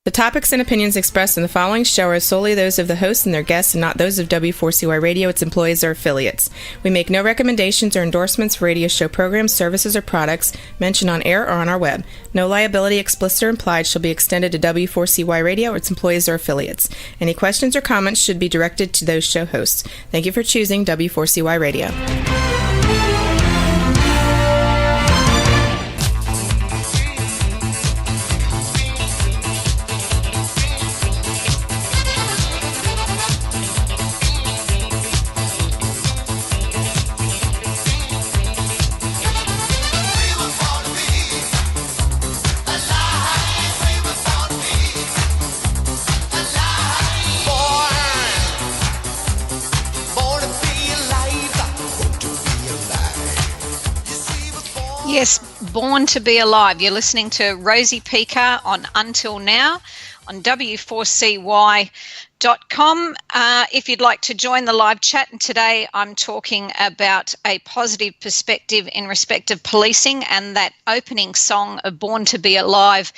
The topics and opinions expressed in the following show are solely those of the host and their guests and not those of W4CY Radio, its employees, or affiliates. We make no recommendations or endorsements for radio show programs, services, or products mentioned on air or on our web. No liability, explicit or implied, shall be extended to W4CY Radio or its employees or affiliates. Any questions or comments should be directed to those show hosts. Thank you for choosing W4CY Radio. Yes, Born to be Alive. You're listening to Rosie Pica on Until Now on W4CY.com. If you'd like to join the live chat, and today I'm talking about a positive perspective in respect of policing, and that opening song of Born to be Alive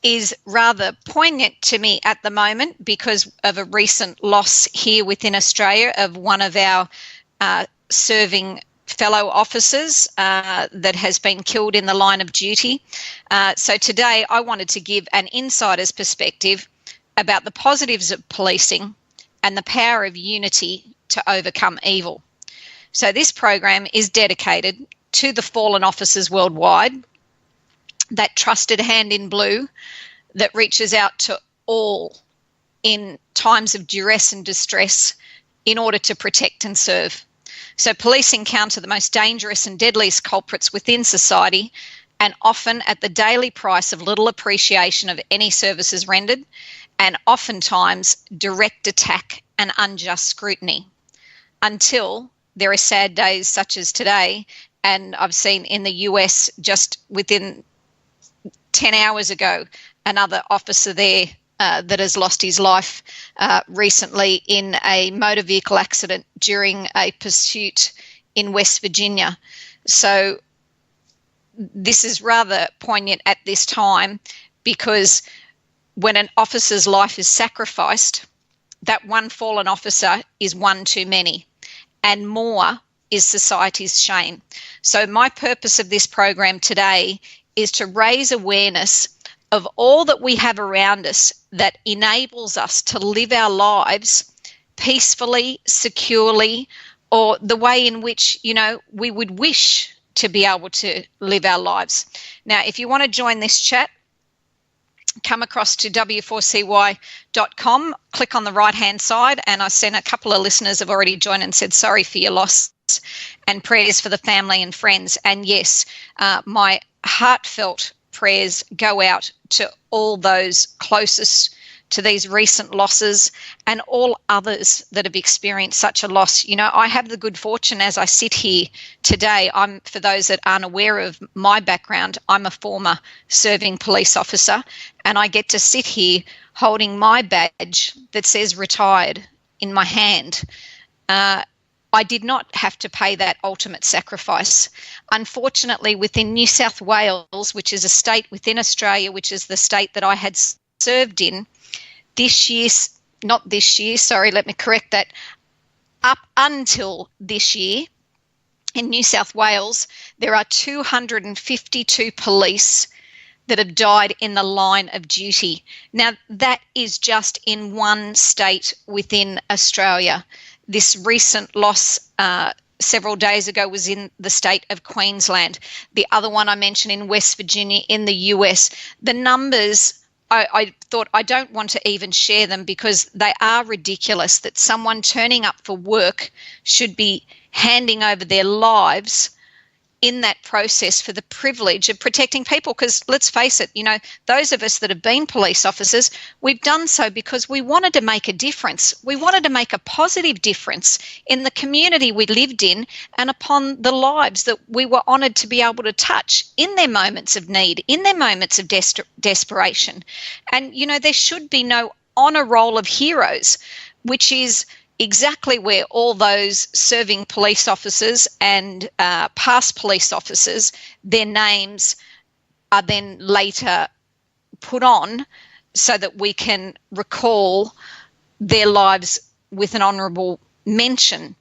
is rather poignant to me at the moment because of a recent loss here within Australia of one of our serving fellow officers that has been killed in the line of duty. So today I wanted to give an insider's perspective about the positives of policing and the power of unity to overcome evil. So this program is dedicated to the fallen officers worldwide, that trusted hand in blue that reaches out to all in times of duress and distress in order to protect and serve. So police encounter the most dangerous and deadliest culprits within society, and often at the daily price of little appreciation of any services rendered, and oftentimes direct attack and unjust scrutiny, until there are sad days such as today. And I've seen in the US just within 10 hours ago, another officer there that has lost his life recently in a motor vehicle accident during a pursuit in West Virginia. So this is rather poignant at this time because when an officer's life is sacrificed, that one fallen officer is one too many, and more is society's shame. So my purpose of this program today is to raise awareness of all that we have around us that enables us to live our lives peacefully, securely, or the way in which, we would wish to be able to live our lives. Now, if you want to join this chat, come across to W4CY.com, click on the right-hand side, and I've seen a couple of listeners have already joined and said sorry for your loss and prayers for the family and friends. And yes, my heartfelt prayers go out to all those closest to these recent losses and all others that have experienced such a loss. I have the good fortune as I sit here today. For those that aren't aware of my background, I'm a former serving police officer, and I get to sit here holding my badge that says retired in my hand. I did not have to pay that ultimate sacrifice. Unfortunately, within New South Wales, which is a state within Australia, which is the state that I had served in, up until this year, in New South Wales, there are 252 police that have died in the line of duty. Now, that is just in one state within Australia. This recent loss several days ago was in the state of Queensland. The other one I mentioned in West Virginia in the US. The numbers, I thought I don't want to even share them because they are ridiculous, that someone turning up for work should be handing over their lives in that process for the privilege of protecting people. Because let's face it, those of us that have been police officers, we've done so because we wanted to make a difference. We wanted to make a positive difference in the community we lived in and upon the lives that we were honoured to be able to touch in their moments of need, in their moments of desperation. And, there should be no honour roll of heroes, which is exactly where all those serving police officers and past police officers, their names are then later put on so that we can recall their lives with an honourable mention.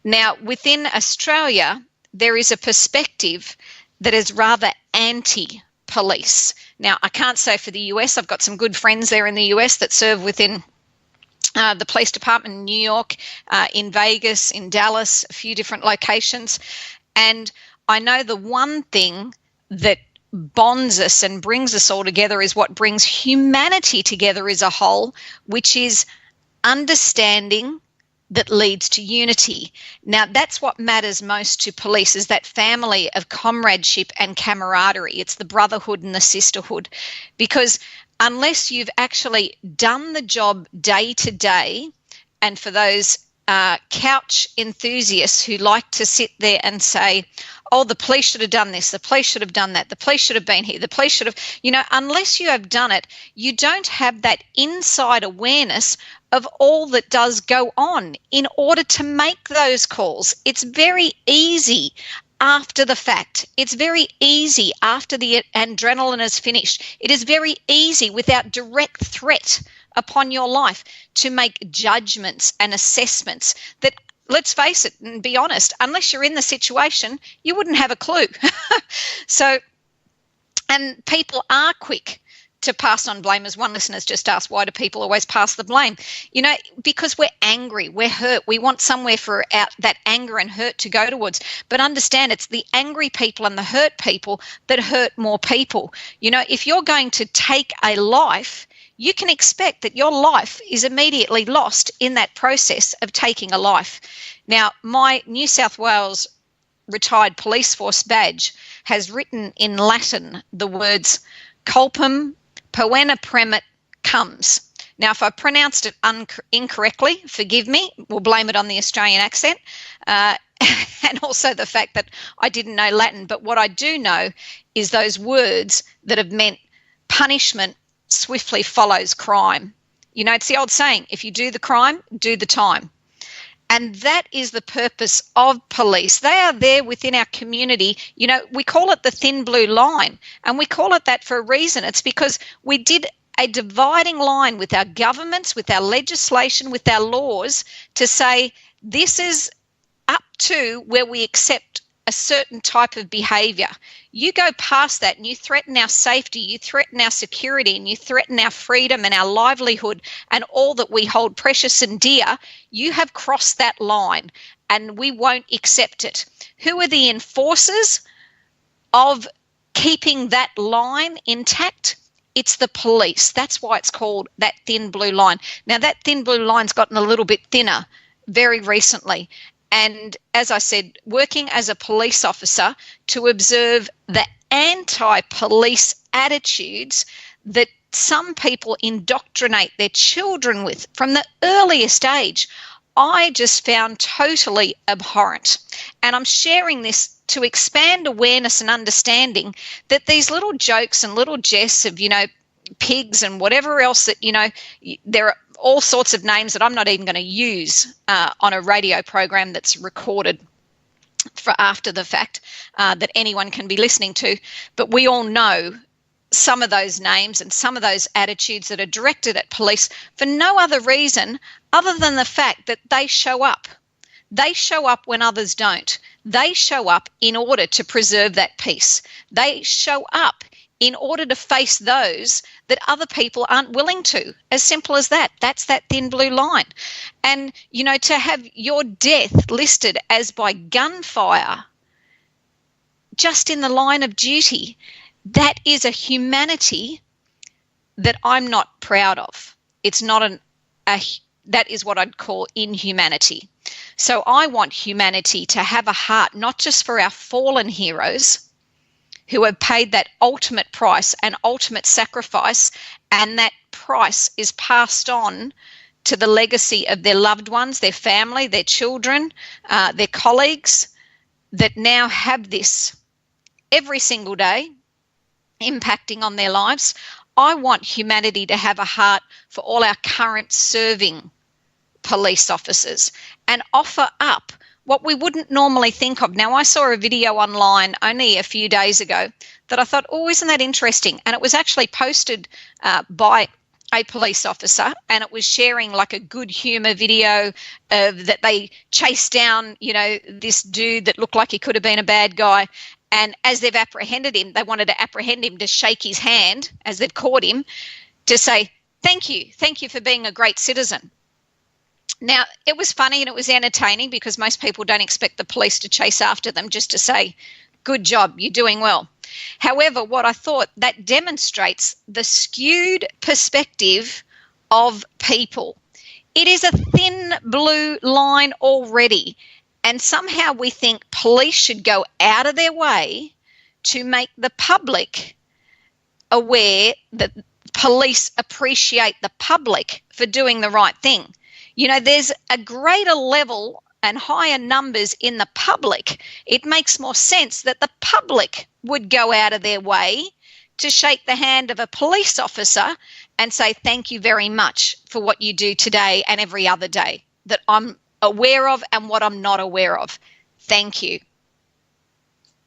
Now, within Australia, there is a perspective that is rather anti-police. Now, I can't say for the US. I've got some good friends there in the US that serve within the police department in New York, in Vegas, in Dallas, a few different locations. And I know the one thing that bonds us and brings us all together is what brings humanity together as a whole, which is understanding that leads to unity. Now, that's what matters most to police, is that family of comradeship and camaraderie. It's the brotherhood and the sisterhood. Because unless you've actually done the job day to day, and for those couch enthusiasts who like to sit there and say, oh, the police should have done this, the police should have done that, the police should have been here, the police should have, unless you have done it, you don't have that inside awareness of all that does go on in order to make those calls. It's very easy after the fact. It's very easy after the adrenaline is finished. It is very easy without direct threat upon your life to make judgments and assessments that, let's face it and be honest, unless you're in the situation, you wouldn't have a clue. So, and people are quick to pass on blame. As one listener's just asked, why do people always pass the blame? Because we're angry, we're hurt, we want somewhere for that anger and hurt to go towards. But understand, it's the angry people and the hurt people that hurt more people. If you're going to take a life, you can expect that your life is immediately lost in that process of taking a life. Now, my New South Wales retired police force badge has written in Latin the words Culpam Poena Premit Comes. Now, if I pronounced it incorrectly, forgive me. We'll blame it on the Australian accent and also the fact that I didn't know Latin. But what I do know is those words that have meant punishment swiftly follows crime. It's the old saying, if you do the crime, do the time. And that is the purpose of police. They are there within our community. We call it the thin blue line, and we call it that for a reason. It's because we did a dividing line with our governments, with our legislation, with our laws to say this is up to where we accept a certain type of behaviour. You go past that and you threaten our safety, you threaten our security, and you threaten our freedom and our livelihood and all that we hold precious and dear, you have crossed that line and we won't accept it. Who are the enforcers of keeping that line intact? It's the police. That's why it's called that thin blue line. Now, that thin blue line's gotten a little bit thinner very recently. And as I said, working as a police officer to observe the anti-police attitudes that some people indoctrinate their children with from the earliest age, I just found totally abhorrent. And I'm sharing this to expand awareness and understanding that these little jokes and little jests of, pigs and whatever else that, there are all sorts of names that I'm not even going to use on a radio program that's recorded for after the fact that anyone can be listening to. But we all know some of those names and some of those attitudes that are directed at police for no other reason other than the fact that they show up. They show up when others don't. They show up in order to preserve that peace. They show up in order to face those that other people aren't willing to. As simple as that. That's that thin blue line. And, to have your death listed as by gunfire just in the line of duty, that is a humanity that I'm not proud of. It's not that is what I'd call inhumanity. So I want humanity to have a heart, not just for our fallen heroes, who have paid that ultimate price and ultimate sacrifice, and that price is passed on to the legacy of their loved ones, their family, their children, their colleagues, that now have this every single day impacting on their lives. I want humanity to have a heart for all our current serving police officers and offer up what we wouldn't normally think of. Now, I saw a video online only a few days ago that I thought, oh, isn't that interesting? And it was actually posted by a police officer, and it was sharing like a good humour video of that they chased down, this dude that looked like he could have been a bad guy. And as they've apprehended him, they wanted to apprehend him to shake his hand as they've caught him to say, thank you for being a great citizen. Now, it was funny and it was entertaining because most people don't expect the police to chase after them just to say, good job, you're doing well. However, what I thought, that demonstrates the skewed perspective of people. It is a thin blue line already, and somehow we think police should go out of their way to make the public aware that police appreciate the public for doing the right thing. There's a greater level and higher numbers in the public. It makes more sense that the public would go out of their way to shake the hand of a police officer and say, thank you very much for what you do today and every other day that I'm aware of and what I'm not aware of. Thank you.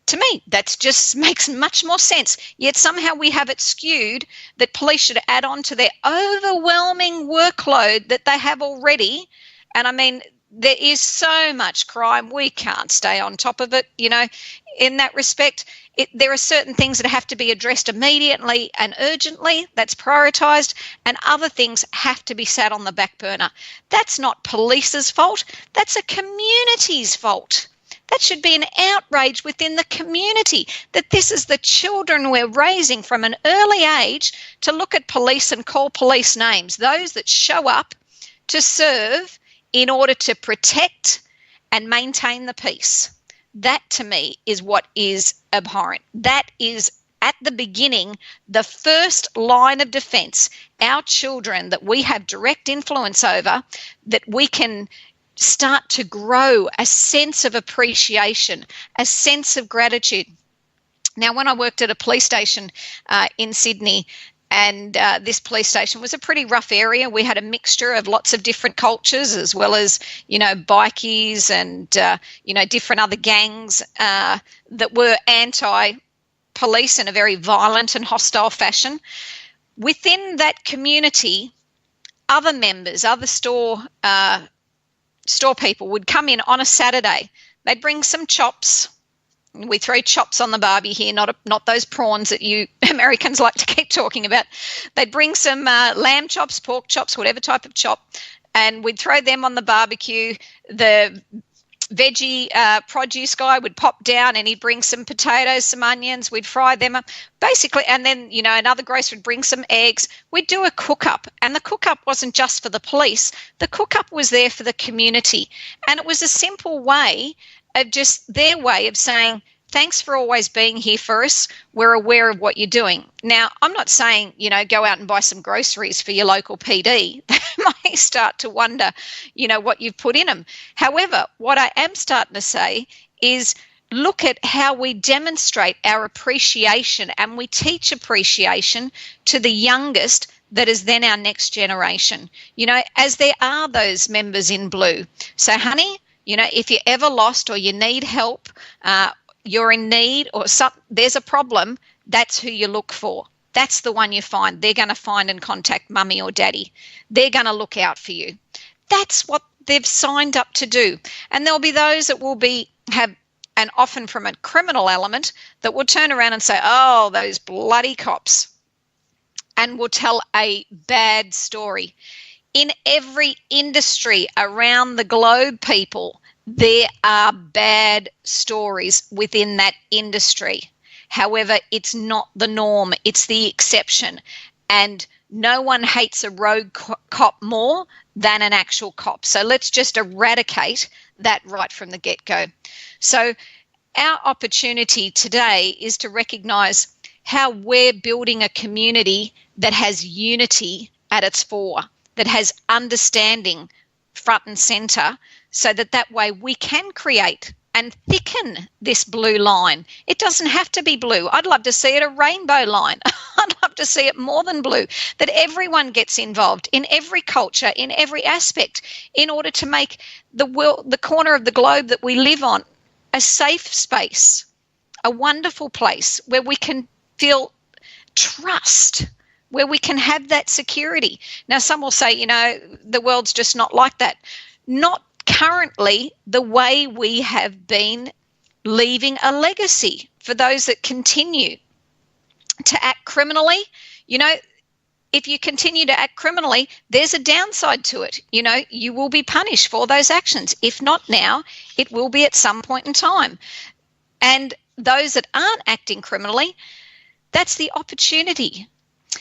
To me, that just makes much more sense. Yet somehow we have it skewed that police should add on to their overwhelming workload that they have already. And I mean, there is so much crime, we can't stay on top of it, in that respect. There are certain things that have to be addressed immediately and urgently, that's prioritised, and other things have to be sat on the back burner. That's not police's fault, that's a community's fault. That should be an outrage within the community, that this is the children we're raising from an early age to look at police and call police names, those that show up to serve in order to protect and maintain the peace. That, to me, is what is abhorrent. That is, at the beginning, the first line of defence. Our children that we have direct influence over, that we can start to grow a sense of appreciation, a sense of gratitude. Now, when I worked at a police station in Sydney, and this police station was a pretty rough area. We had a mixture of lots of different cultures, as well as, bikies and, different other gangs that were anti-police in a very violent and hostile fashion. Within that community, other members, other store people would come in on a Saturday. They'd bring some chops. We throw chops on the barbie here, not those prawns that you Americans like to keep talking about. They'd bring some lamb chops, pork chops, whatever type of chop, and we'd throw them on the barbecue. The veggie produce guy would pop down and he'd bring some potatoes, some onions. We'd fry them up, basically, and then, another grocer would bring some eggs. We'd do a cook-up, and the cook-up wasn't just for the police. The cook-up was there for the community, and it was a simple way of just their way of saying, thanks for always being here for us. We're aware of what you're doing. Now, I'm not saying, go out and buy some groceries for your local PD. They might start to wonder, what you've put in them. However, what I am starting to say is look at how we demonstrate our appreciation, and we teach appreciation to the youngest that is then our next generation, as there are those members in blue. So, honey, if you're ever lost or you need help, you're in need or there's a problem, that's who you look for. That's the one you find. They're going to find and contact mummy or daddy. They're going to look out for you. That's what they've signed up to do. And there'll be those that will have, and often from a criminal element, that will turn around and say, oh, those bloody cops, and will tell a bad story. In every industry around the globe, people, there are bad stories within that industry. However, it's not the norm, it's the exception. And no one hates a rogue cop more than an actual cop. So let's just eradicate that right from the get-go. So our opportunity today is to recognise how we're building a community that has unity at its fore, that has understanding front and centre, so that way we can create and thicken this blue line. It doesn't have to be blue. I'd love to see it a rainbow line. I'd love to see it more than blue, that everyone gets involved in every culture, in every aspect, in order to make the world, the corner of the globe that we live on, a safe space, a wonderful place where we can feel trust where we can have that security. Now, some will say, the world's just not like that. Not currently, the way we have been leaving a legacy for those that continue to act criminally. If you continue to act criminally, there's a downside to it. You will be punished for those actions. If not now, it will be at some point in time. And those that aren't acting criminally, that's the opportunity.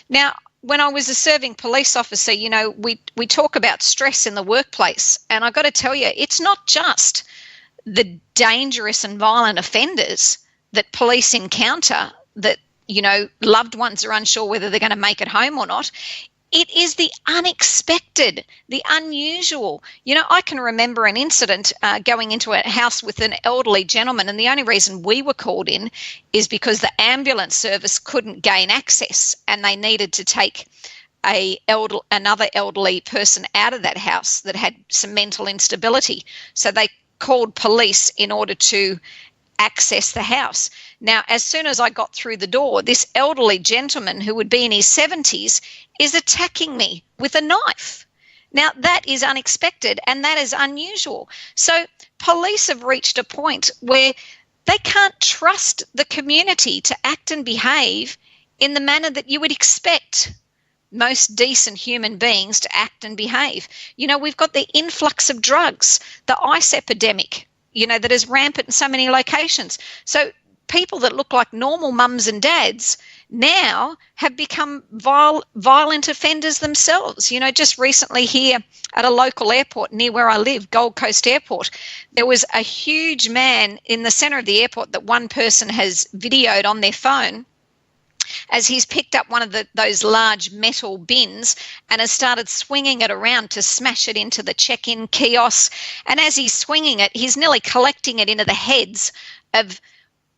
Now, when I was a serving police officer, we talk about stress in the workplace. And I've got to tell you, it's not just the dangerous and violent offenders that police encounter that loved ones are unsure whether they're going to make it home or not. It is the unexpected, the unusual. I can remember an incident going into a house with an elderly gentleman, and the only reason we were called in is because the ambulance service couldn't gain access, and they needed to take another elderly person out of that house that had some mental instability. So they called police in order to access the house. Now, as soon as I got through the door, this elderly gentleman who would be in his 70s is attacking me with a knife. Now, that is unexpected and that is unusual. So police have reached a point where they can't trust the community to act and behave in the manner that you would expect most decent human beings to act and behave. We've got the influx of drugs, the ice epidemic, that is rampant in so many locations. So people that look like normal mums and dads now have become violent offenders themselves. Just recently here at a local airport near where I live, Gold Coast Airport, there was a huge man in the centre of the airport that one person has videoed on their phone as he's picked up one of those large metal bins and has started swinging it around to smash it into the check-in kiosk. And as he's swinging it, he's nearly collecting it into the heads of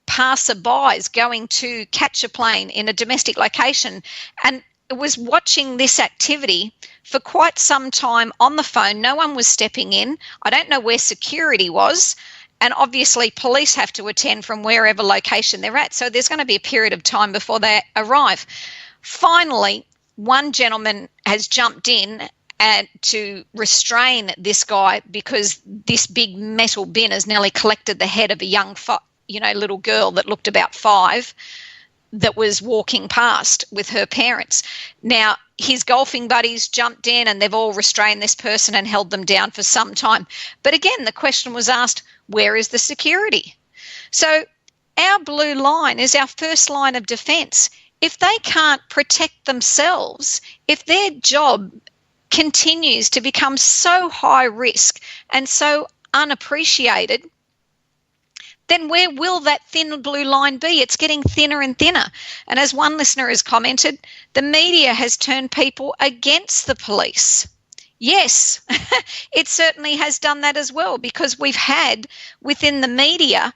passerbys going to catch a plane in a domestic location. And was watching this activity for quite some time on the phone. No one was stepping in. I don't know where security was. And obviously police have to attend from wherever location they're at. So there's going to be a period of time before they arrive. Finally, one gentleman has jumped in and to restrain this guy because this big metal bin has nearly collected the head of a young, little girl that looked about 5 that was walking past with her parents. Now, his golfing buddies jumped in and they've all restrained this person and held them down for some time. But again, the question was asked, where is the security? So our blue line is our first line of defence. If they can't protect themselves, if their job continues to become so high risk and so unappreciated, then where will that thin blue line be? It's getting thinner and thinner. And as one listener has commented, the media has turned people against the police. Yes, it certainly has done that as well, because we've had within the media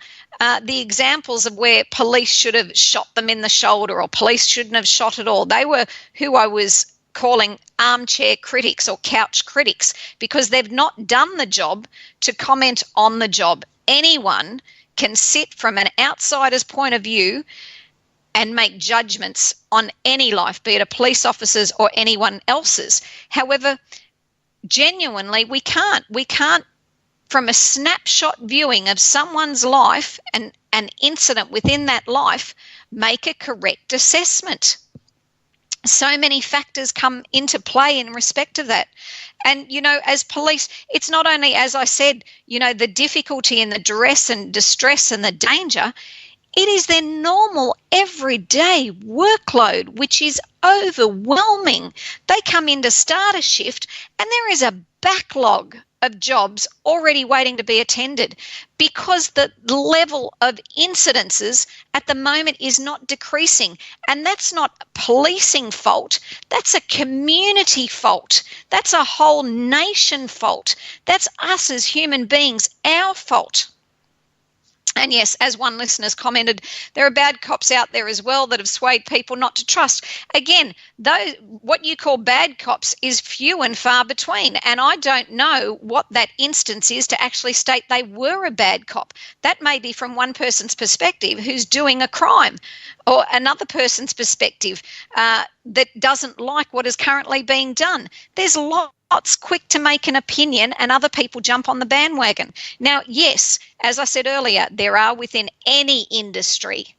the examples of where police should have shot them in the shoulder or police shouldn't have shot at all. They were who I was calling armchair critics or couch critics because they've not done the job to comment on the job. Anyone can sit from an outsider's point of view and make judgments on any life, be it a police officer's or anyone else's. However, genuinely, we can't. We can't, from a snapshot viewing of someone's life and an incident within that life, make a correct assessment. So many factors come into play in respect of that. And, as police, it's not only, as I said, the difficulty and the duress and distress and the danger, it is their normal everyday workload, which is overwhelming. They come in to start a shift and there is a backlog of jobs already waiting to be attended because the level of incidences at the moment is not decreasing. And that's not policing fault. That's a community fault. That's a whole nation fault. That's us as human beings, our fault. And yes, as one listener's commented, there are bad cops out there as well that have swayed people not to trust. Again, those what you call bad cops is few and far between. And I don't know what that instance is to actually state they were a bad cop. That may be from one person's perspective who's doing a crime, or another person's perspective that doesn't like what is currently being done. There's lots quick to make an opinion, and other people jump on the bandwagon. Now, yes, as I said earlier, there are within any industry,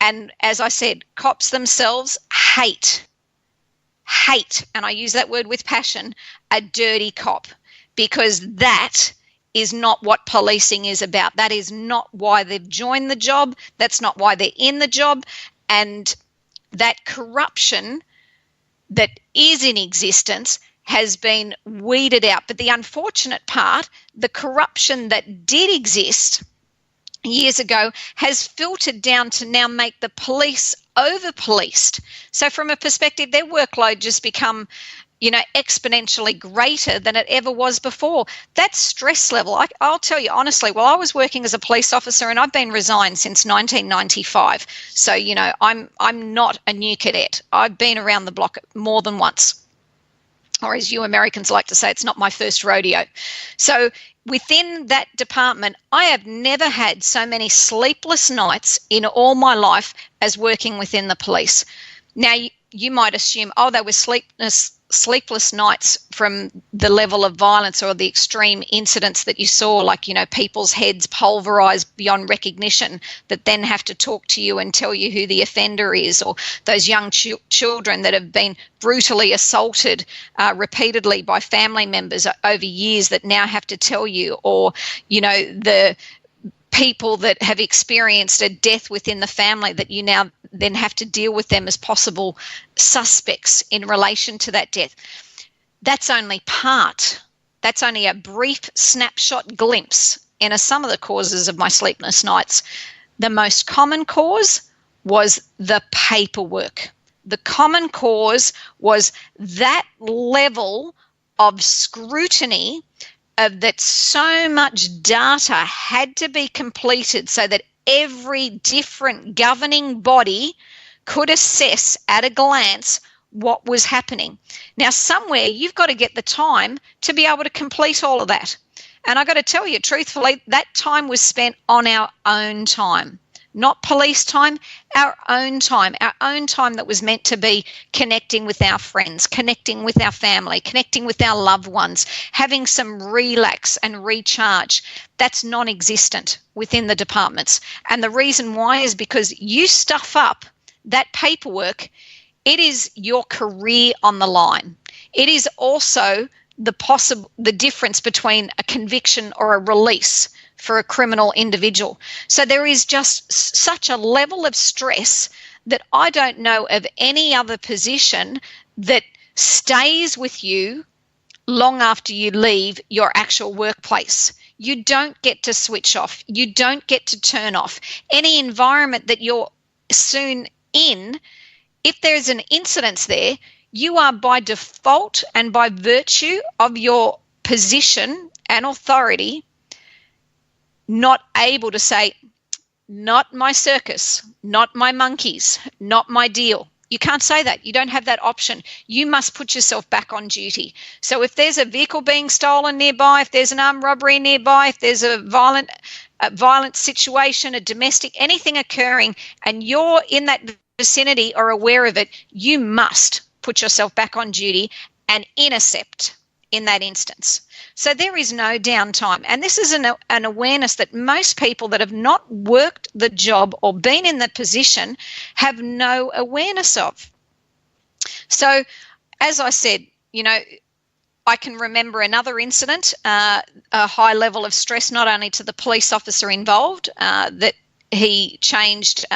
and as I said, cops themselves hate, and I use that word with passion, a dirty cop, because that is not what policing is about. That is not why they've joined the job. That's not why they're in the job. And that corruption that is in existence has been weeded out. But the unfortunate part, the corruption that did exist years ago has filtered down to now make the police over-policed. So from a perspective, their workload just become, exponentially greater than it ever was before. That stress level, I'll tell you honestly, while I was working as a police officer, and I've been resigned since 1995, so, I'm not a new cadet. I've been around the block more than once. Or as you Americans like to say, it's not my first rodeo. So within that department, I have never had so many sleepless nights in all my life as working within the police. Now, you might assume, there was sleepless nights from the level of violence or the extreme incidents that you saw, like, people's heads pulverized beyond recognition that then have to talk to you and tell you who the offender is, or those young children that have been brutally assaulted repeatedly by family members over years that now have to tell you, or, the people that have experienced a death within the family that you now then have to deal with them as possible suspects in relation to that death. That's only a brief snapshot glimpse into some of the causes of my sleepless nights. The most common cause was the paperwork. The common cause was that level of scrutiny of that so much data had to be completed so that every different governing body could assess at a glance what was happening. Now, somewhere you've got to get the time to be able to complete all of that. And I've got to tell you, truthfully, that time was spent on our own time. Not police time, our own time that was meant to be connecting with our friends, connecting with our family, connecting with our loved ones, having some relax and recharge. That's non-existent within the departments. And the reason why is because you stuff up that paperwork, it is your career on the line. It is also the difference between a conviction or a release for a criminal individual. So there is just such a level of stress that I don't know of any other position that stays with you long after you leave your actual workplace. You don't get to switch off. You don't get to turn off. Any environment that you're soon in, if there's an incident there, you are by default and by virtue of your position and authority not able to say, not my circus, not my monkeys, not my deal. You can't say that. You don't have that option. You must put yourself back on duty. So if there's a vehicle being stolen nearby, if there's an armed robbery nearby, if there's a violent situation, a domestic, anything occurring, and you're in that vicinity or aware of it, you must put yourself back on duty and intercept in that instance. So there is no downtime. And this is an awareness that most people that have not worked the job or been in the position have no awareness of. So as I said, I can remember another incident, a high level of stress, not only to the police officer involved, that he changed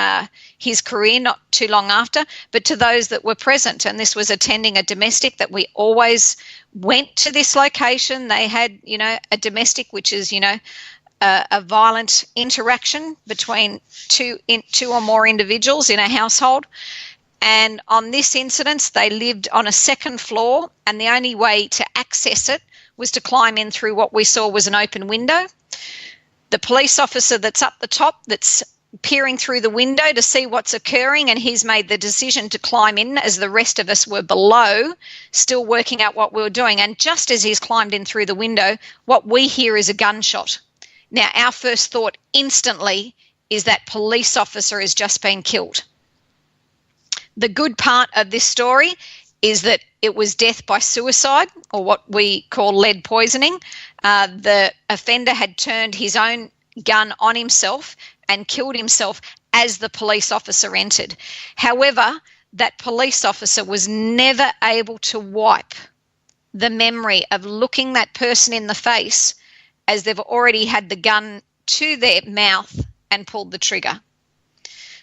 his career not too long after, but to those that were present. And this was attending a domestic that we always went to this location. They had, a domestic, which is, a violent interaction between two or more individuals in a household. And on this incident, they lived on a second floor, and the only way to access it was to climb in through what we saw was an open window. The police officer that's up the top, that's peering through the window to see what's occurring, and he's made the decision to climb in as the rest of us were below, still working out what we were doing. And just as he's climbed in through the window, what we hear is a gunshot. Now, our first thought instantly is that police officer has just been killed. The good part of this story is that it was death by suicide, or what we call lead poisoning. The offender had turned his own gun on himself and killed himself as the police officer entered. However, that police officer was never able to wipe the memory of looking that person in the face as they've already had the gun to their mouth and pulled the trigger.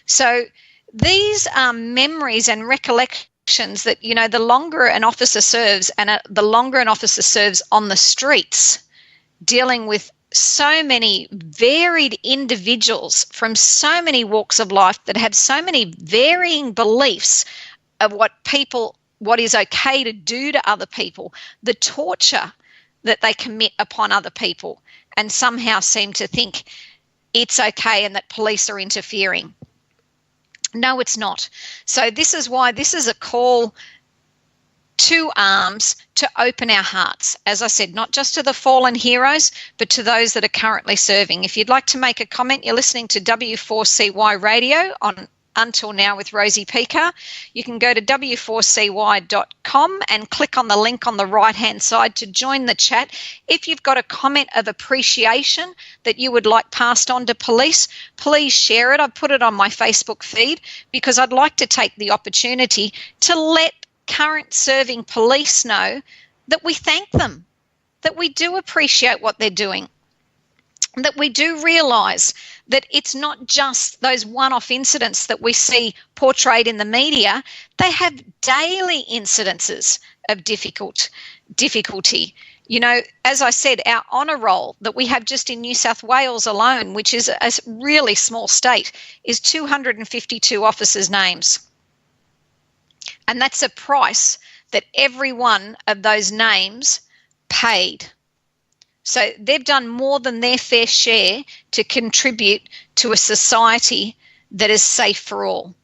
So these are memories and recollections that, the longer an officer serves, and the longer an officer serves on the streets, dealing with so many varied individuals from so many walks of life that have so many varying beliefs of what is okay to do to other people, the torture that they commit upon other people, and somehow seem to think it's okay and that police are interfering. No, it's not. So this is why this is a call to arms, to open our hearts. As I said, not just to the fallen heroes, but to those that are currently serving. If you'd like to make a comment, you're listening to W4CY Radio on Until Now with Rosie Picar. You can go to w4cy.com and click on the link on the right-hand side to join the chat. If you've got a comment of appreciation that you would like passed on to police, please share it. I've put it on my Facebook feed because I'd like to take the opportunity to let current serving police know that we thank them, that we do appreciate what they're doing, that we do realise that it's not just those one-off incidents that we see portrayed in the media. They have daily incidences of difficulty. As I said, our honour roll that we have just in New South Wales alone, which is a really small state, is 252 officers' names. And that's a price that every one of those names paid. So they've done more than their fair share to contribute to a society that is safe for all.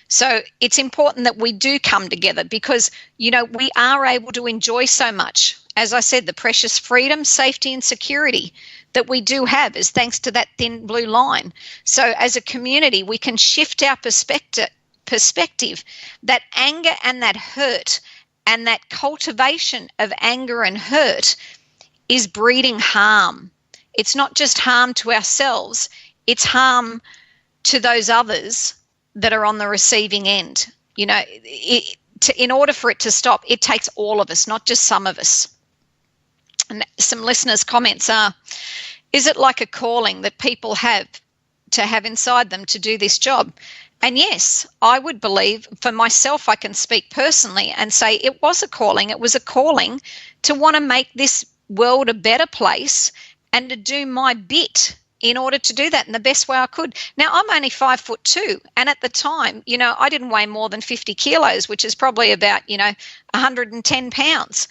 So it's important that we do come together because, we are able to enjoy so much. As I said, the precious freedom, safety and security that we do have is thanks to that thin blue line. So as a community, we can shift our perspective, that anger and that hurt and that cultivation of anger and hurt is breeding harm. It's not just harm to ourselves, it's harm to those others that are on the receiving end. In order for it to stop, it takes all of us, not just some of us. And some listeners' comments are, is it like a calling that people have to have inside them to do this job? And yes, I would believe, for myself, I can speak personally and say it was a calling. It was a calling to want to make this world a better place and to do my bit in order to do that in the best way I could. Now, I'm only 5'2", and at the time, I didn't weigh more than 50 kilos, which is probably about, 110 pounds.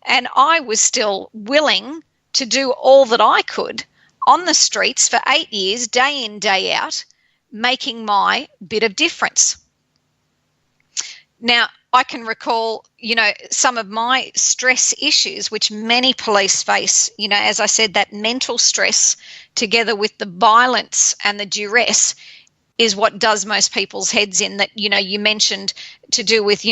And I was still willing to do all that I could on the streets for 8 years, day in, day out, making my bit of difference. Now, I can recall, some of my stress issues, which many police face, as I said, that mental stress together with the violence and the duress is what does most people's heads in. That, you mentioned to do with,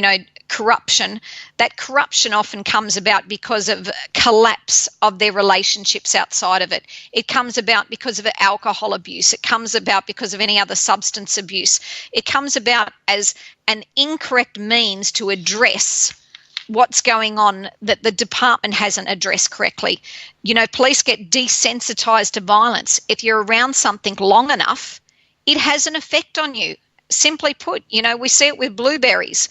corruption. That corruption often comes about because of collapse of their relationships outside of it. It comes about because of alcohol abuse. It comes about because of any other substance abuse. It comes about as an incorrect means to address what's going on that the department hasn't addressed correctly. Police get desensitized to violence. If you're around something long enough, it has an effect on you. Simply put, we see it with blueberries.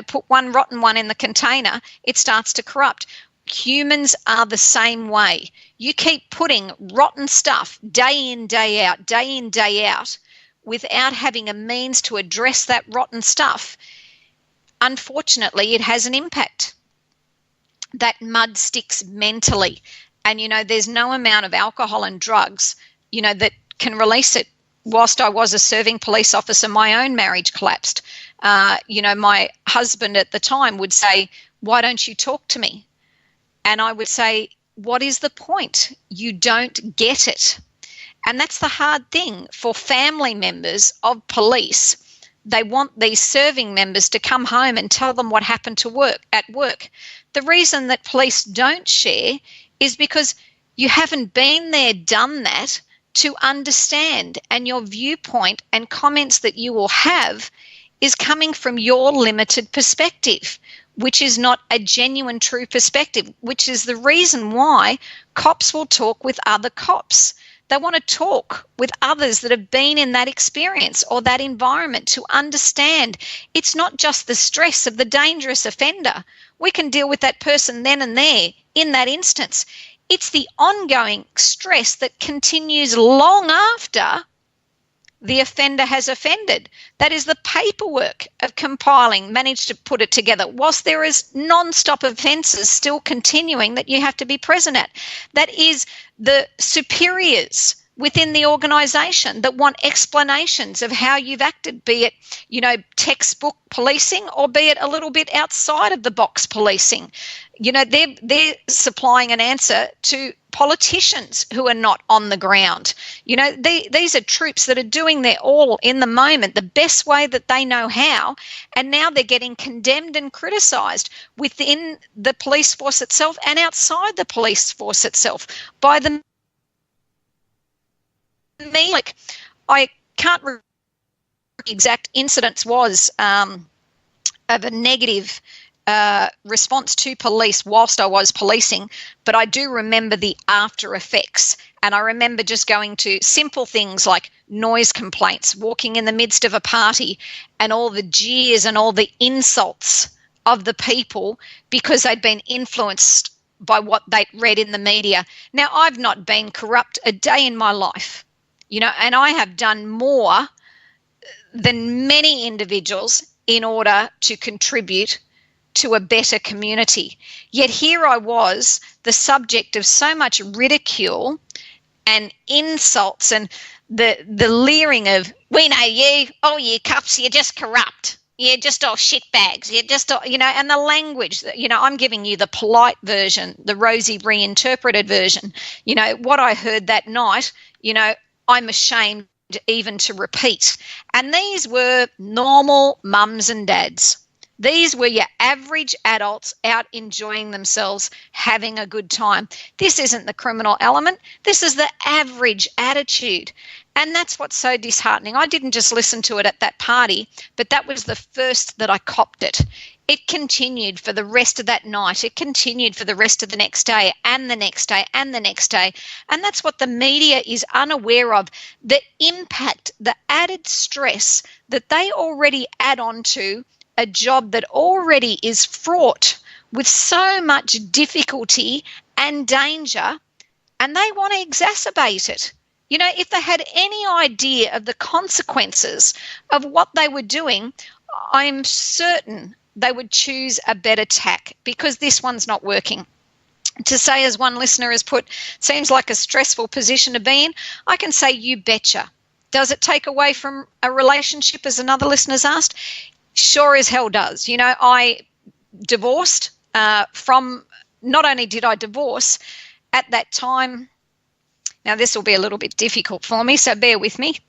Put one rotten one in the container, it starts to corrupt. Humans are the same way. You keep putting rotten stuff day in, day out, without having a means to address that rotten stuff. Unfortunately, it has an impact. That mud sticks mentally. And, there's no amount of alcohol and drugs that can release it. Whilst I was a serving police officer, my own marriage collapsed. My husband at the time would say, "Why don't you talk to me?" And I would say, "What is the point? You don't get it." And that's the hard thing for family members of police. They want these serving members to come home and tell them what happened to at work. The reason that police don't share is because you haven't been there, done that, to understand, and your viewpoint and comments that you will have is coming from your limited perspective, which is not a genuine, true perspective, which is the reason why cops will talk with other cops. They want to talk with others that have been in that experience or that environment to understand it's not just the stress of the dangerous offender. We can deal with that person then and there in that instance. It's the ongoing stress that continues long after the offender has offended. That is the paperwork of compiling, managed to put it together, whilst there is non-stop offences still continuing that you have to be present at. That is the superiors within the organisation that want explanations of how you've acted, be it, textbook policing or be it a little bit outside of the box policing. They're supplying an answer to politicians who are not on the ground. These are troops that are doing their all in the moment, the best way that they know how, and now they're getting condemned and criticised within the police force itself and outside the police force itself by the me. Like, I can't remember what the exact incidents was of a negative response to police whilst I was policing, but I do remember the after effects. And I remember just going to simple things like noise complaints, walking in the midst of a party, and all the jeers and all the insults of the people because they'd been influenced by what they'd read in the media. Now, I've not been corrupt a day in my life, and I have done more than many individuals in order to contribute to a better community. Yet here I was, the subject of so much ridicule and insults and the leering of, "We know you, all you cops, you're just corrupt. You're just all shitbags. You're just all," and the language, I'm giving you the polite version, the Rosie reinterpreted version. What I heard that night, I'm ashamed even to repeat. And these were normal mums and dads. These were your average adults out enjoying themselves, having a good time. This isn't the criminal element. This is the average attitude. And that's what's so disheartening. I didn't just listen to it at that party, but that was the first that I copped it. It continued for the rest of that night. It continued for the rest of the next day and the next day and the next day. And that's what the media is unaware of, the impact, the added stress that they already add on to a job that already is fraught with so much difficulty and danger, and they want to exacerbate it. If they had any idea of the consequences of what they were doing, I'm certain they would choose a better tack, because this one's not working. To say, as one listener has put, seems like a stressful position to be in, I can say you betcha. Does it take away from a relationship, as another listener's asked? Sure as hell does. I divorced from, not only did I divorce at that time, now this will be a little bit difficult for me, so bear with me.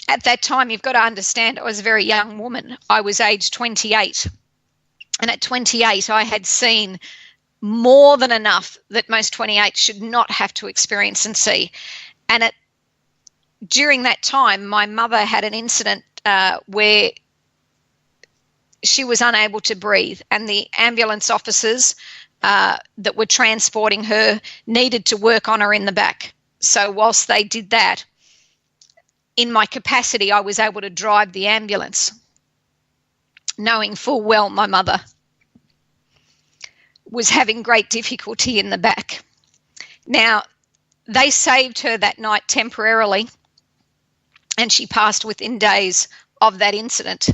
At that time, you've got to understand, I was a very young woman. I was aged 28. And at 28, I had seen more than enough that most 28 should not have to experience and see. And during that time, my mother had an incident where she was unable to breathe, and the ambulance officers that were transporting her needed to work on her in the back. So whilst they did that, in my capacity, I was able to drive the ambulance, knowing full well my mother was having great difficulty in the back. Now, they saved her that night temporarily, and she passed within days of that incident.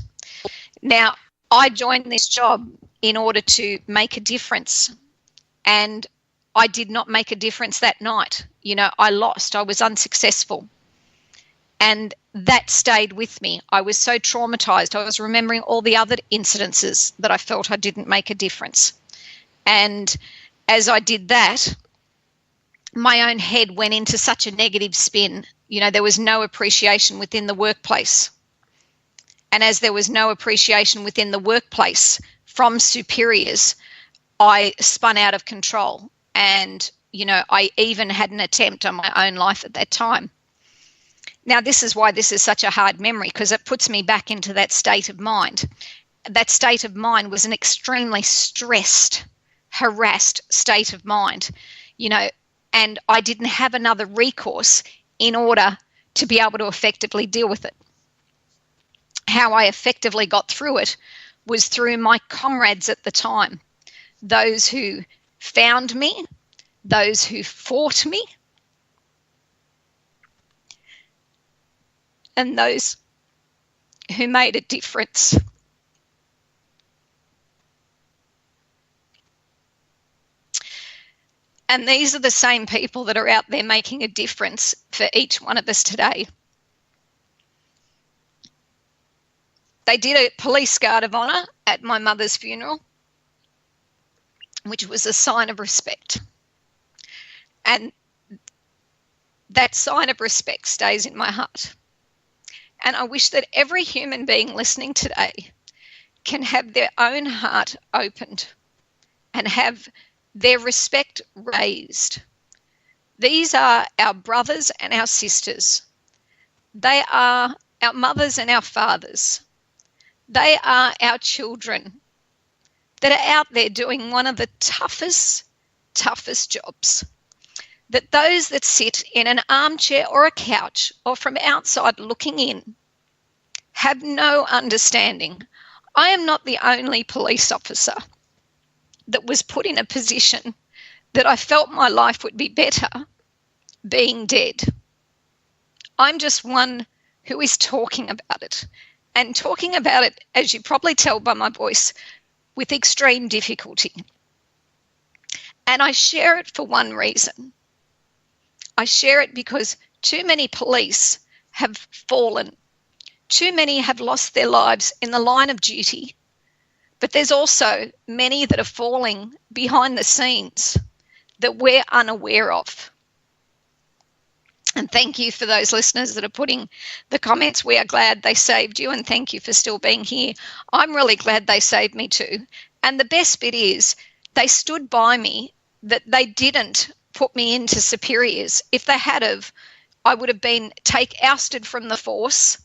Now, I joined this job in order to make a difference, and I did not make a difference that night. I lost. I was unsuccessful. And that stayed with me. I was so traumatized. I was remembering all the other incidences that I felt I didn't make a difference. And as I did that, my own head went into such a negative spin. There was no appreciation within the workplace. And as there was no appreciation within the workplace from superiors, I spun out of control. And, I even had an attempt on my own life at that time. Now, this is why this is such a hard memory, because it puts me back into that state of mind. That state of mind was an extremely stressed, harassed state of mind, and I didn't have another recourse in order to be able to effectively deal with it. How I effectively got through it was through my comrades at the time, those who found me, those who fought me, and those who made a difference. And these are the same people that are out there making a difference for each one of us today. They did a police guard of honour at my mother's funeral, which was a sign of respect. And that sign of respect stays in my heart. And I wish that every human being listening today can have their own heart opened and have their respect raised. These are our brothers and our sisters. They are our mothers and our fathers. They are our children that are out there doing one of the toughest jobs. That those that sit in an armchair or a couch or from outside looking in have no understanding. I am not the only police officer that was put in a position that I felt my life would be better being dead. I'm just one who is talking about it, and talking about it, as you probably tell by my voice, with extreme difficulty. And I share it for one reason. I share it because too many police have fallen. Too many have lost their lives in the line of duty. But there's also many that are falling behind the scenes that we're unaware of. And thank you for those listeners that are putting the comments. We are glad they saved you, and thank you for still being here. I'm really glad they saved me too. And the best bit is they stood by me, that they didn't put me into superiors. If they had have, I would have been ousted from the force,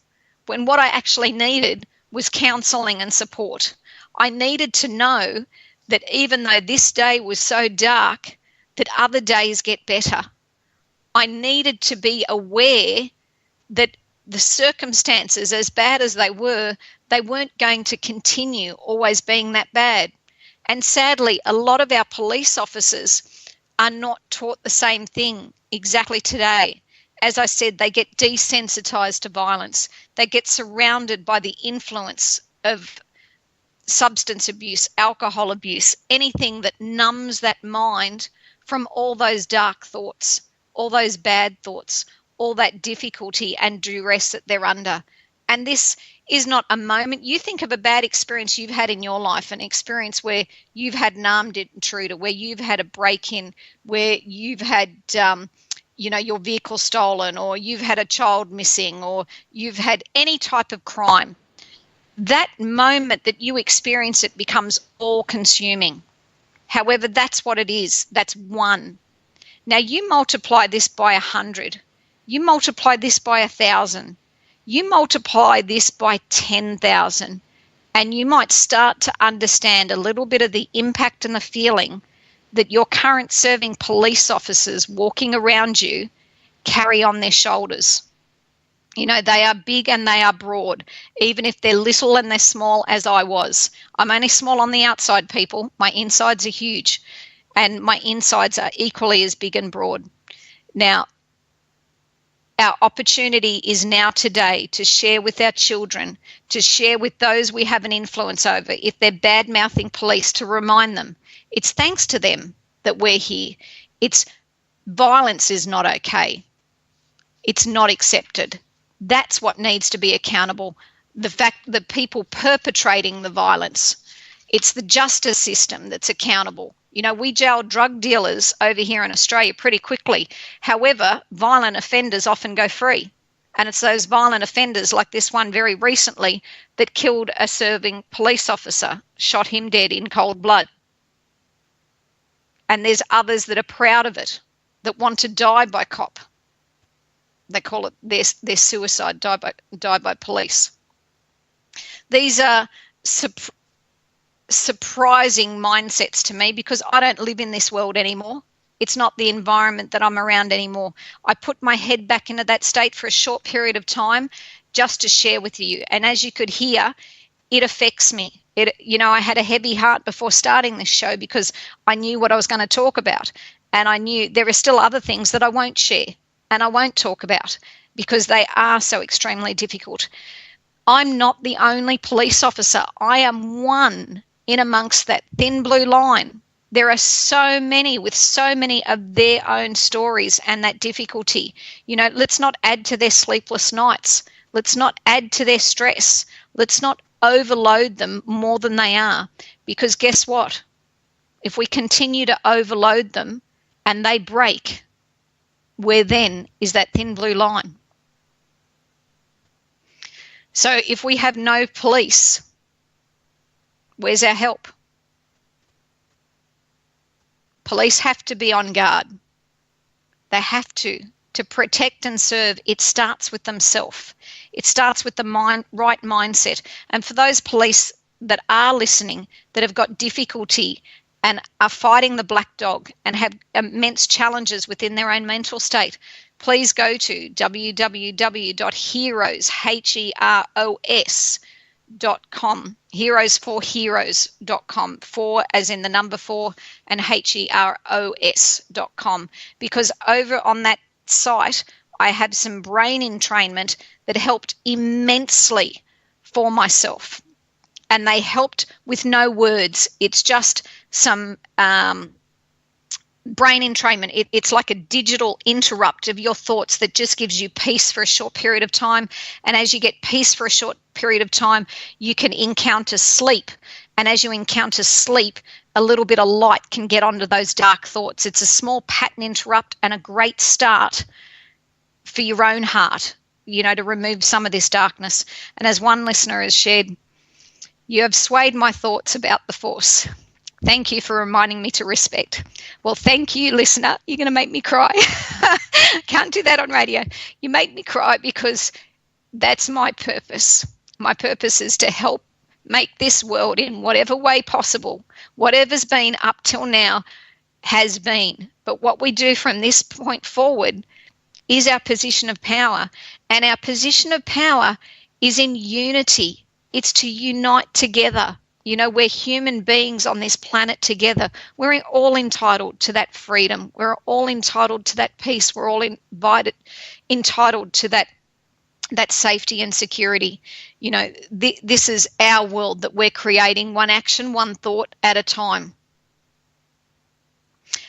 when what I actually needed was counselling and support. I needed to know that even though this day was so dark, that other days get better. I needed to be aware that the circumstances, as bad as they weren't going to continue always being that bad. And sadly, a lot of our police officers are not taught the same thing exactly today. As I said, they get desensitized to violence. They get surrounded by the influence of substance abuse, alcohol abuse, anything that numbs that mind from all those dark thoughts, all those bad thoughts, all that difficulty and duress that they're under. And this is not a moment. You think of a bad experience you've had in your life, an experience where you've had an armed intruder, where you've had a break-in, where you've had your vehicle stolen, or you've had a child missing, or you've had any type of crime. That moment that you experience it becomes all-consuming. However, that's what it is. That's one. Now you multiply this by 100. You multiply this by 1,000. You multiply this by 10,000. And you might start to understand a little bit of the impact and the feeling that your current serving police officers walking around you carry on their shoulders. They are big and they are broad, even if they're little and they're small, as I was. I'm only small on the outside, people. My insides are huge, and my insides are equally as big and broad. Now, our opportunity is now today to share with our children, to share with those we have an influence over, if they're bad-mouthing police, to remind them it's thanks to them that we're here. It's violence is not okay. It's not accepted. That's what needs to be accountable. The fact that people perpetrating the violence, it's the justice system that's accountable. You know, we jail drug dealers over here in Australia pretty quickly. However, violent offenders often go free. And it's those violent offenders like this one very recently that killed a serving police officer, shot him dead in cold blood. And there's others that are proud of it, that want to die by cop. They call it their suicide, die by police. These are surprising mindsets to me because I don't live in this world anymore. It's not the environment that I'm around anymore. I put my head back into that state for a short period of time just to share with you. And as you could hear, it affects me. I had a heavy heart before starting this show because I knew what I was going to talk about. And I knew there are still other things that I won't share and I won't talk about because they are so extremely difficult. I'm not the only police officer. I am one in amongst that thin blue line. There are so many with so many of their own stories and that difficulty. Let's not add to their sleepless nights. Let's not add to their stress. Let's not overload them more than they are. Because guess what? If we continue to overload them and they break, where then is that thin blue line? So if we have no police, where's our help? Police have to be on guard. They have to protect and serve. It starts with themselves. It starts with the right mindset. And for those police that are listening, that have got difficulty and are fighting the black dog and have immense challenges within their own mental state, please go to www.heroes.com, heroes4heroes.com, 4 as in the number 4 and heros.com, because over on that site I have some brain entrainment that helped immensely for myself, and they helped with no words. It's just some brain entrainment. It's like a digital interrupt of your thoughts that just gives you peace for a short period of time. And as you get peace for a short period of time, you can encounter sleep. And as you encounter sleep, a little bit of light can get onto those dark thoughts. It's a small pattern interrupt and a great start for your own heart, to remove some of this darkness. And as one listener has shared, you have swayed my thoughts about the force. Thank you for reminding me to respect. Well, thank you, listener. You're going to make me cry. Can't do that on radio. You make me cry because that's my purpose. My purpose is to help make this world in whatever way possible. Whatever's been up till now has been. But what we do from this point forward is our position of power. And our position of power is in unity. It's to unite together. We're human beings on this planet together. We're all entitled to that freedom. We're all entitled to that peace. We're all entitled to that safety and security. This is our world that we're creating, one action, one thought at a time.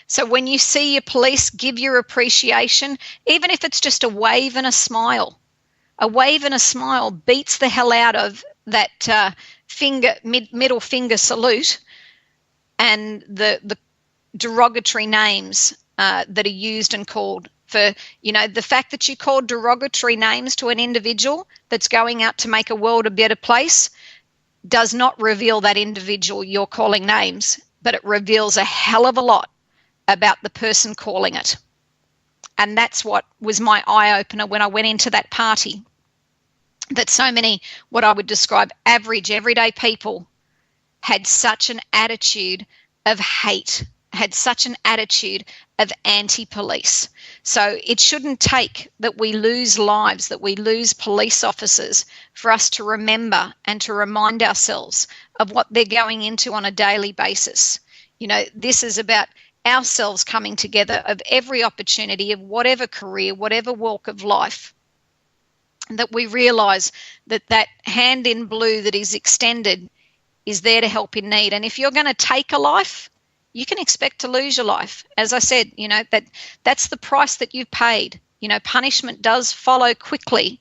So when you see your police, give your appreciation, even if it's just a wave and a smile. A wave and a smile beats the hell out of that middle finger salute and the derogatory names that are used and called. For the fact that you call derogatory names to an individual that's going out to make a world a better place does not reveal that individual you're calling names, but it reveals a hell of a lot about the person calling it. And that's what was my eye-opener when I went into that party, that so many what I would describe average, everyday people had such an attitude of hate, had such an attitude of anti-police. So it shouldn't take that we lose lives, that we lose police officers for us to remember and to remind ourselves of what they're going into on a daily basis. This is about ourselves coming together of every opportunity of whatever career, whatever walk of life, that we realise that hand in blue that is extended is there to help in need. And if you're going to take a life, you can expect to lose your life. As I said, that's the price that you've paid. Punishment does follow quickly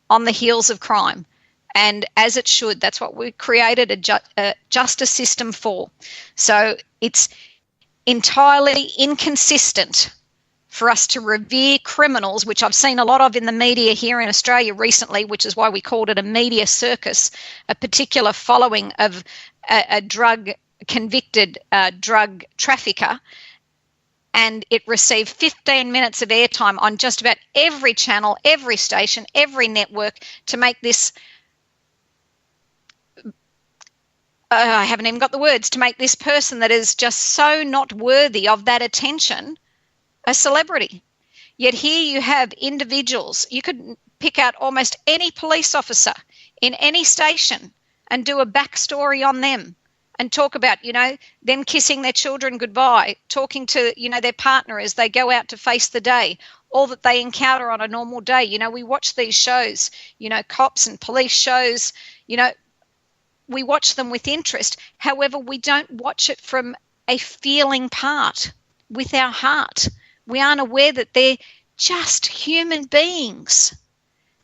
on the heels of crime, and as it should. That's what we created a justice system for. So it's entirely inconsistent for us to revere criminals, which I've seen a lot of in the media here in Australia recently, which is why we called it a media circus, a particular following of a convicted drug trafficker. And it received 15 minutes of airtime on just about every channel, every station, every network to make this, I haven't even got the words, to make this person that is just so not worthy of that attention a celebrity. Yet here you have individuals. You could pick out almost any police officer in any station and do a backstory on them and talk about, them kissing their children goodbye, talking to, their partner as they go out to face the day, all that they encounter on a normal day. We watch these shows, cops and police shows, we watch them with interest. However, we don't watch it from a feeling part with our heart. We aren't aware that they're just human beings.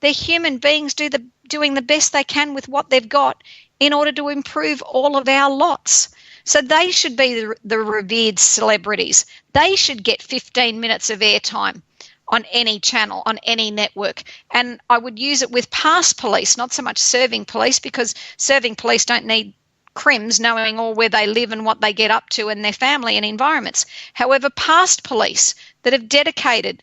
They're human beings doing the best they can with what they've got in order to improve all of our lots. So they should be the revered celebrities. They should get 15 minutes of airtime on any channel, on any network. And I would use it with past police, not so much serving police, because serving police don't need crims knowing all where they live and what they get up to and their family and environments. However, past police that have dedicated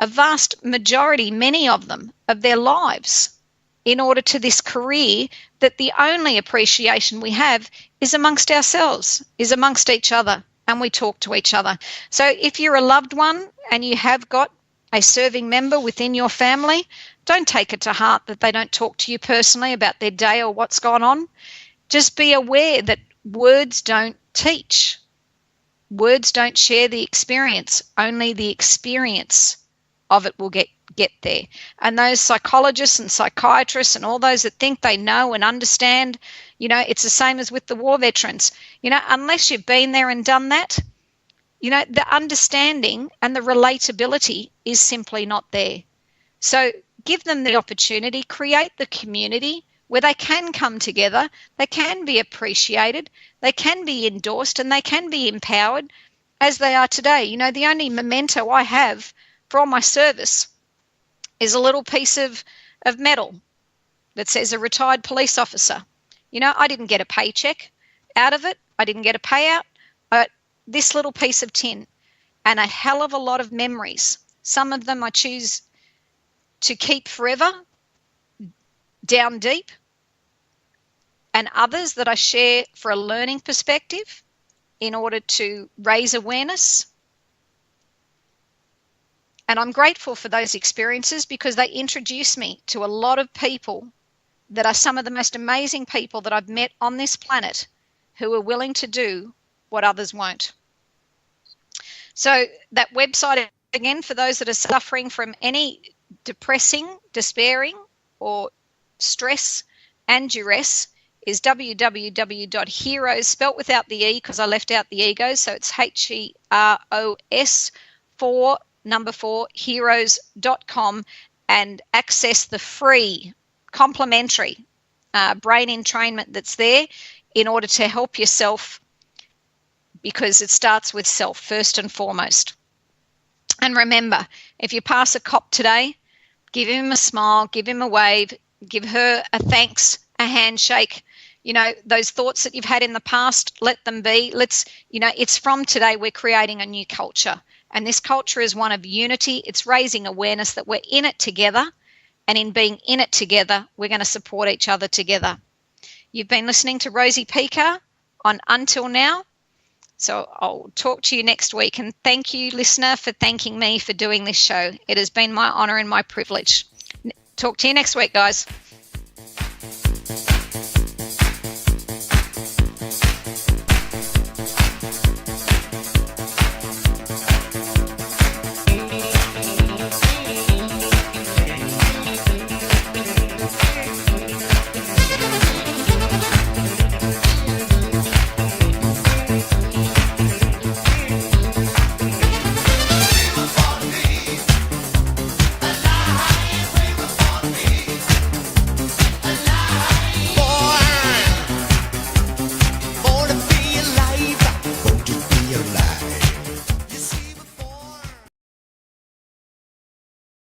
a vast majority, many of them, of their lives in order to this career, that the only appreciation we have is amongst ourselves, is amongst each other, and we talk to each other. So if you're a loved one and you have got a serving member within your family, don't take it to heart that they don't talk to you personally about their day or what's gone on. Just be aware that words don't teach. Words don't share the experience. Only the experience of it will get there. And those psychologists and psychiatrists and all those that think they know and understand, it's the same as with the war veterans. Unless you've been there and done that, the understanding and the relatability is simply not there. So give them the opportunity, create the community where they can come together, they can be appreciated, they can be endorsed, and they can be empowered as they are today. The only memento I have for all my service is a little piece of metal that says a retired police officer. I didn't get a paycheck out of it. I didn't get a payout. But this little piece of tin and a hell of a lot of memories. Some of them I choose to keep forever, down deep, and others that I share for a learning perspective in order to raise awareness. And I'm grateful for those experiences because they introduce me to a lot of people that are some of the most amazing people that I've met on this planet who are willing to do what others won't. So that website, again, for those that are suffering from any depressing, despairing, or stress and duress, is www.heroes, spelt without the E because I left out the ego, so it's HEROS 4 heroes.com, and access the free complimentary brain entrainment that's there in order to help yourself, because it starts with self first and foremost. And remember, if you pass a cop today, give him a smile, give him a wave, give her a thanks, a handshake. Those thoughts that you've had in the past, let them be. It's from today we're creating a new culture. And this culture is one of unity. It's raising awareness that we're in it together. And in being in it together, we're going to support each other together. You've been listening to Rosie Picar on Until Now. So I'll talk to you next week. And thank you, listener, for thanking me for doing this show. It has been my honour and my privilege. Talk to you next week, guys.